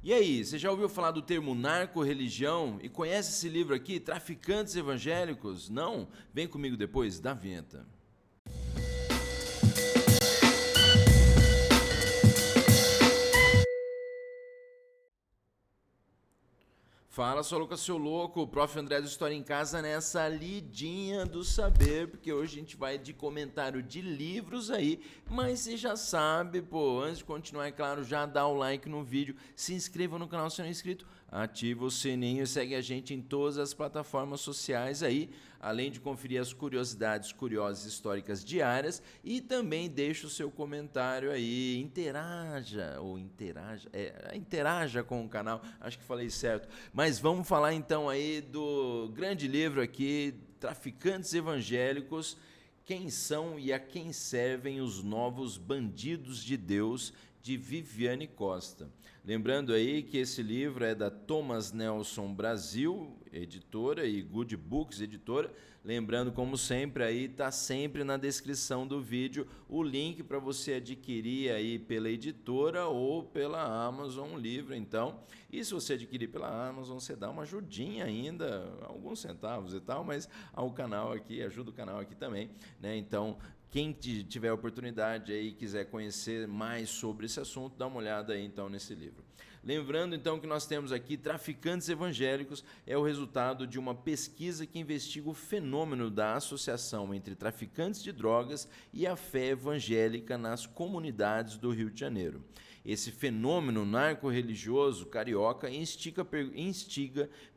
E aí, você já ouviu falar do termo narco-religião e conhece esse livro aqui, Traficantes Evangélicos? Não? Vem comigo depois da vinheta. Fala, sou Lucas, seu louco, o Prof. André do História em Casa nessa lidinha do saber, porque hoje a gente vai de comentário de livros aí, mas você já sabe, pô, antes de continuar, é claro, já dá o like no vídeo, se inscreva no canal se não é inscrito, ativa o sininho e segue a gente em todas as plataformas sociais aí, além de conferir as curiosidades curiosas históricas diárias e também deixa o seu comentário aí, interaja com o canal, acho que falei certo, mas vamos falar então aí do grande livro aqui, Traficantes Evangélicos, quem são e a quem servem os novos bandidos de Deus, de Viviane Costa. Lembrando aí que esse livro é da Thomas Nelson Brasil, editora, e Good Books, editora. Lembrando, como sempre, aí está sempre na descrição do vídeo o link para você adquirir aí pela editora ou pela Amazon o livro, então. E se você adquirir pela Amazon, você dá uma ajudinha ainda, alguns centavos e tal, mas ao canal aqui, ajuda o canal aqui também, né? Então, quem tiver oportunidade aí e quiser conhecer mais sobre esse assunto, dá uma olhada aí então nesse livro. Lembrando então que nós temos aqui Traficantes Evangélicos, é o resultado de uma pesquisa que investiga o fenômeno da associação entre traficantes de drogas e a fé evangélica nas comunidades do Rio de Janeiro. Esse fenômeno narco-religioso carioca instiga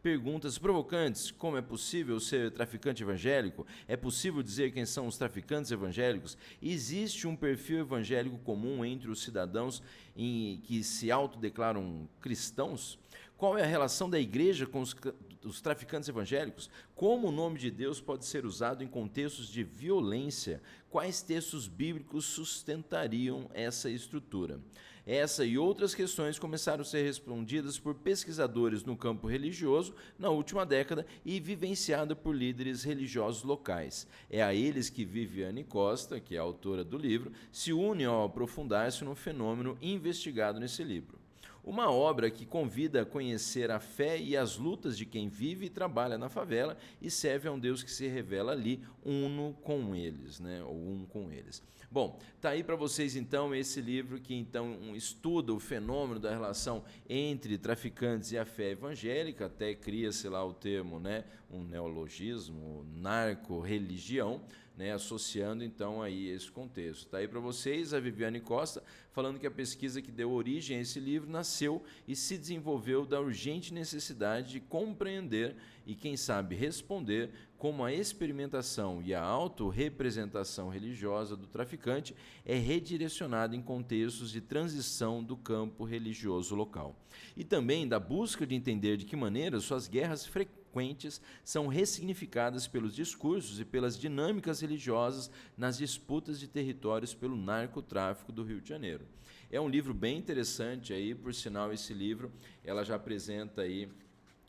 perguntas provocantes. Como é possível ser traficante evangélico? É possível dizer quem são os traficantes evangélicos? Existe um perfil evangélico comum entre os cidadãos que se autodeclaram cristãos? Qual é a relação da igreja com os traficantes evangélicos? Como o nome de Deus pode ser usado em contextos de violência? Quais textos bíblicos sustentariam essa estrutura? Essa e outras questões começaram a ser respondidas por pesquisadores no campo religioso na última década e vivenciada por líderes religiosos locais. É a eles que Viviane Costa, que é a autora do livro, se une ao aprofundar-se no fenômeno investigado nesse livro. Uma obra que convida a conhecer a fé e as lutas de quem vive e trabalha na favela e serve a um Deus que se revela ali, uno com eles, né? Ou um com eles. Bom, tá aí para vocês então esse livro que então estuda o fenômeno da relação entre traficantes e a fé evangélica, até cria-se lá o termo, né? Um neologismo, narco-religião, né, associando então aí esse contexto. Está aí para vocês a Viviane Costa falando que a pesquisa que deu origem a esse livro nasceu e se desenvolveu da urgente necessidade de compreender e, quem sabe, responder como a experimentação e a autorrepresentação religiosa do traficante é redirecionada em contextos de transição do campo religioso local. E também da busca de entender de que maneira suas guerras frequentes são ressignificadas pelos discursos e pelas dinâmicas religiosas nas disputas de territórios pelo narcotráfico do Rio de Janeiro. É um livro bem interessante aí, por sinal esse livro, ela já apresenta aí,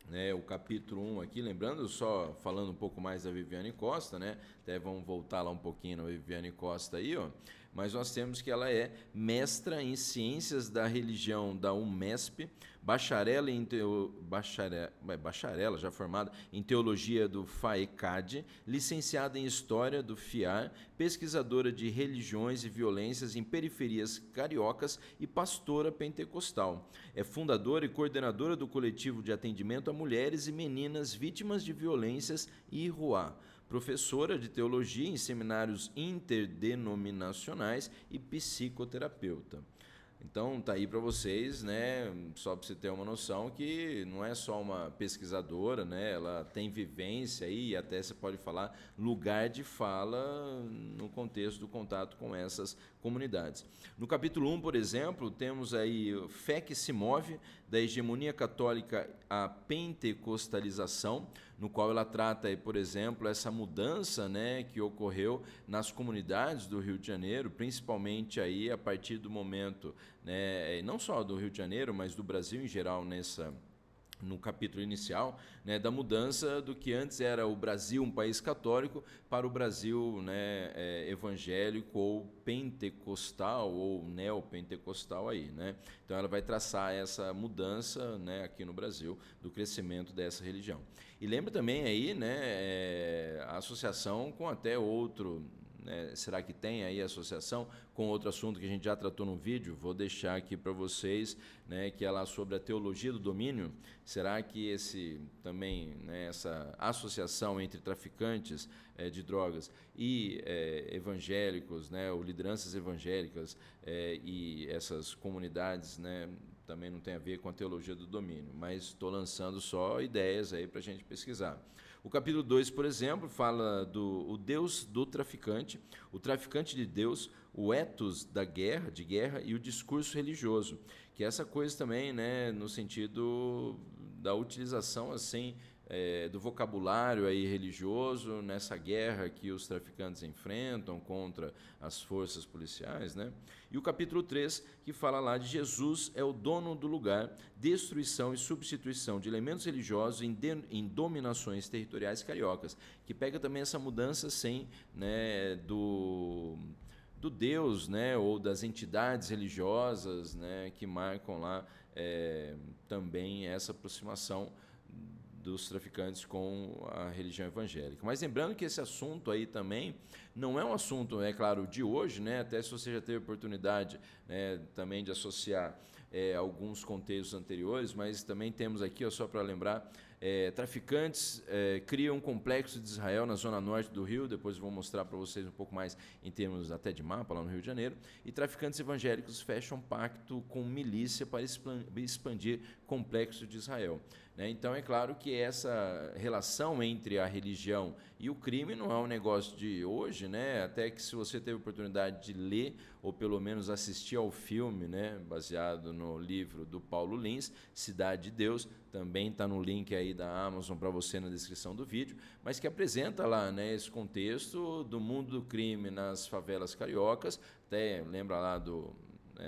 né, o capítulo 1 aqui, lembrando, só falando um pouco mais da Viviane Costa, né, até vamos voltar lá um pouquinho na Viviane Costa aí, ó, mas nós temos que ela é mestra em Ciências da Religião da UMESP, bacharela já formada em Teologia do FAECAD, licenciada em História do FIAR, pesquisadora de religiões e violências em periferias cariocas e pastora pentecostal. É fundadora e coordenadora do coletivo de atendimento a mulheres e meninas vítimas de violências IRUA, professora de teologia em seminários interdenominacionais e psicoterapeuta. Então tá aí para vocês, né? Só para você ter uma noção que não é só uma pesquisadora, né? Ela tem vivência aí, até você pode falar lugar de fala no contexto do contato com essas comunidades. No capítulo 1, por exemplo, temos aí Fé que se move, da hegemonia católica à pentecostalização, no qual ela trata, por exemplo, essa mudança, né, que ocorreu nas comunidades do Rio de Janeiro, principalmente aí a partir do momento, né, não só do Rio de Janeiro, mas do Brasil em geral no capítulo inicial, né, da mudança do que antes era o Brasil, um país católico, para o Brasil, né, evangélico ou pentecostal ou neopentecostal aí, né? Então ela vai traçar essa mudança, né, aqui no Brasil, do crescimento dessa religião. E lembra também aí, né, a associação com até outro, né, será que tem aí associação com outro assunto que a gente já tratou no vídeo? Vou deixar aqui para vocês, né, que é lá sobre a teologia do domínio. Será que esse também, né, essa associação entre traficantes de drogas e evangélicos, né, ou lideranças evangélicas e essas comunidades, né, também não tem a ver com a teologia do domínio, mas estou lançando só ideias aí para a gente pesquisar. O capítulo 2, por exemplo, fala do o Deus do traficante, o traficante de Deus, o ethos da guerra, de guerra e o discurso religioso, que é essa coisa também, né, no sentido da utilização assim do vocabulário aí religioso nessa guerra que os traficantes enfrentam contra as forças policiais, né? E o capítulo 3, que fala lá de Jesus é o dono do lugar, destruição e substituição de elementos religiosos em dominações territoriais cariocas, que pega também essa mudança sem, né, do Deus, né, ou das entidades religiosas, né, que marcam lá também essa aproximação dos traficantes com a religião evangélica. Mas lembrando que esse assunto aí também não é um assunto, é claro, de hoje, né? Até se você já teve oportunidade, né, também de associar alguns contextos anteriores, mas também temos aqui, ó, só para lembrar, traficantes criam um complexo de Israel na zona norte do Rio, depois eu vou mostrar para vocês um pouco mais em termos até de mapa lá no Rio de Janeiro, e traficantes evangélicos fecham pacto com milícia para expandir complexo de Israel. Então é claro que essa relação entre a religião e o crime não é um negócio de hoje, né? Até que se você teve a oportunidade de ler ou pelo menos assistir ao filme, né, baseado no livro do Paulo Lins, Cidade de Deus, também está no link aí da Amazon para você na descrição do vídeo, mas que apresenta lá, né, esse contexto do mundo do crime nas favelas cariocas, até lembra lá do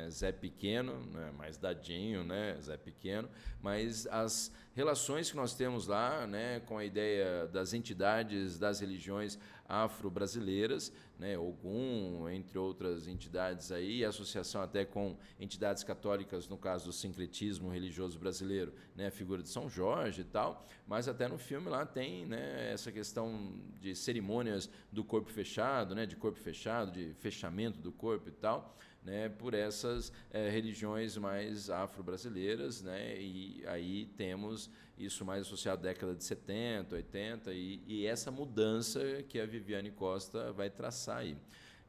Zé Pequeno, né, mais dadinho, né, Zé Pequeno, mas as relações que nós temos lá, né, com a ideia das entidades das religiões afro-brasileiras, né, Ogum, entre outras entidades aí, associação até com entidades católicas, no caso do sincretismo religioso brasileiro, né, a figura de São Jorge e tal, mas até no filme lá tem, né, essa questão de cerimônias do corpo fechado, né, de corpo fechado, de fechamento do corpo e tal, né, por essas religiões mais afro-brasileiras, né, e aí temos isso mais associado à década de 70, 80, e essa mudança que a Viviane Costa vai traçar aí.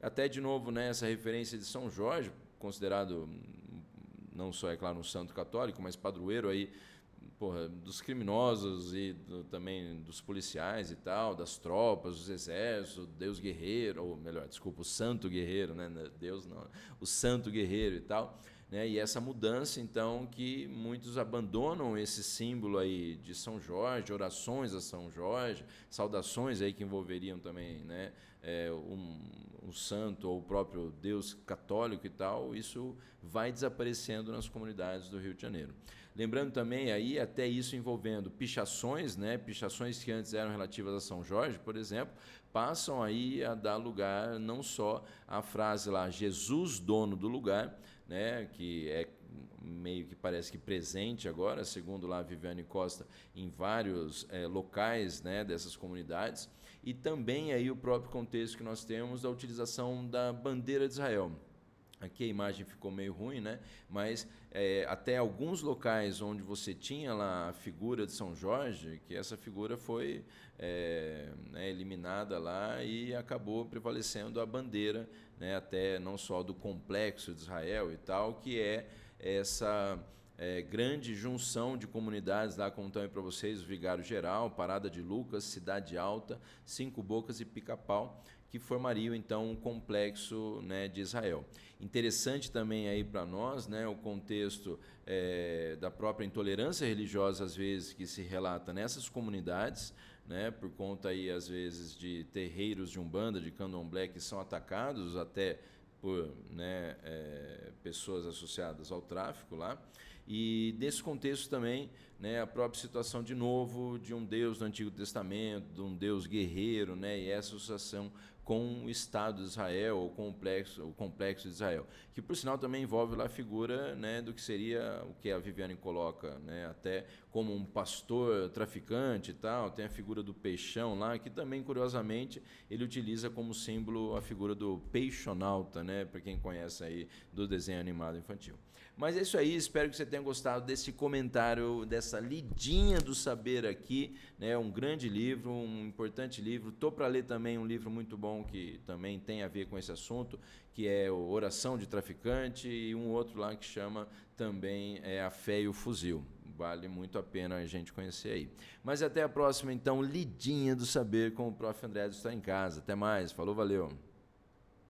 Até, de novo, né, essa referência de São Jorge, considerado não só, é claro, um santo católico, mas padroeiro aí, dos criminosos e também dos policiais e tal, das tropas, dos exércitos, Deus guerreiro, ou melhor, desculpa, o santo guerreiro, né? Deus não, o santo guerreiro e tal, né? E essa mudança, então, que muitos abandonam esse símbolo aí de São Jorge, orações a São Jorge, saudações aí que envolveriam também, né, um santo ou o próprio Deus católico e tal, isso vai desaparecendo nas comunidades do Rio de Janeiro. Lembrando também aí até isso envolvendo pichações, né? Pichações que antes eram relativas a São Jorge, por exemplo, passam aí a dar lugar não só à frase lá, Jesus, dono do lugar, né? Que é meio que parece que presente agora, segundo lá a Viviane Costa, em vários locais, né, dessas comunidades, e também aí o próprio contexto que nós temos da utilização da bandeira de Israel. Aqui a imagem ficou meio ruim, né? Mas até alguns locais onde você tinha lá a figura de São Jorge, que essa figura foi né, eliminada lá e acabou prevalecendo a bandeira, né, até não só do complexo de Israel e tal, que é essa grande junção de comunidades lá, como estão aí para vocês, o Vigário Geral, Parada de Lucas, Cidade Alta, Cinco Bocas e Pica-Pau, que formariam então um complexo, né, de Israel. Interessante também aí para nós, né, o contexto da própria intolerância religiosa, às vezes, que se relata nessas comunidades, né, por conta aí, às vezes, de terreiros de Umbanda, de Candomblé, que são atacados até por, né, pessoas associadas ao tráfico lá. E nesse contexto também, né, a própria situação de novo de um Deus do Antigo Testamento, de um Deus guerreiro, né, e essa associação com o Estado de Israel, ou o complexo de Israel, que por sinal também envolve lá a figura, né, do que seria o que a Viviane coloca, né, até como um pastor traficante e tal, tem a figura do peixão lá, que também, curiosamente, ele utiliza como símbolo a figura do peixonauta, né, para quem conhece aí do desenho animado infantil. Mas é isso aí, espero que você tenha gostado desse comentário, dessa lidinha do saber aqui, né? Um grande livro, um importante livro. Estou para ler também um livro muito bom que também tem a ver com esse assunto, que é o Oração de Traficante, e um outro lá que chama também A Fé e o Fuzil. Vale muito a pena a gente conhecer aí. Mas até a próxima, então, lidinha do saber com o Prof. André está em casa. Até mais, falou, valeu!